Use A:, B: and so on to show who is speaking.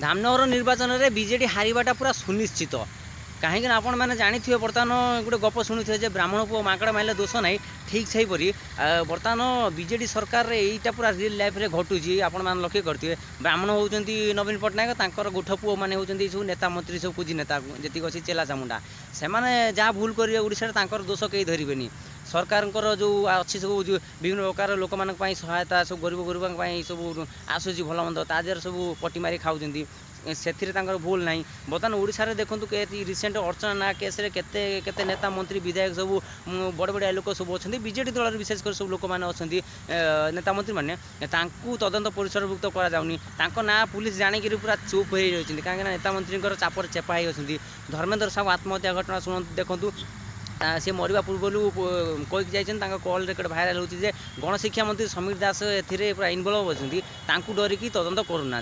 A: धामनगर निर्वाचन में बीजेडी हारिबाटा पूरा सुनिश्चित। कहीं आपण मैंने जानी थे बर्तमान गोटे गप शुणी थे ब्राह्मण पुओ माकड़ मारे दोष ना ठीक से बर्तमान बीजेडी सरकार यहीटा पूरा रियल लाइफ रे घटुची। आपण मैंने लक्ष्य करते ब्राह्मण होती नवीन पट्टनायक तांकर गोठ पुओ मैंने होती सब नेता मंत्री सब पूजी नेता जी अच्छी चेला चामुंडा से जहाँ भूल करेंगे ओडिशा दोष कहीं धरवे सरकार जो अच्छी सब जो विभिन्न प्रकार लोक मान सहायता सब गरीब गरीब सब आसूसी भल मंद ताजर सब पटी मारी खाऊँ से भूल ना। बर्तमान ओडिशा रे देखंतु के रिसेंट अर्चना ना केस रे केते केते नेता मंत्री विधायक सब बड़ बड़िया लोक सब अच्छा बीजेडी दल विशेषकर सब लोक मैंने अच्छा नेता मंत्री मैंने तदंत परिसरभुक्त कराऊनी ना पुलिस जाणिक पूरा चुप हो रही कहीं नेता मंत्री चापर चेपा होती। धर्मेंद्र साहू आत्महत्या घटना शुणु देखूँ सी मरवा पूर्व कहीकि जाइए कॉल रेकर्ड भाइराल होती गणशिक्षा मंत्री समीर दास ए पूरा इनवल्व अच्छा डरिकी तदंत करूना।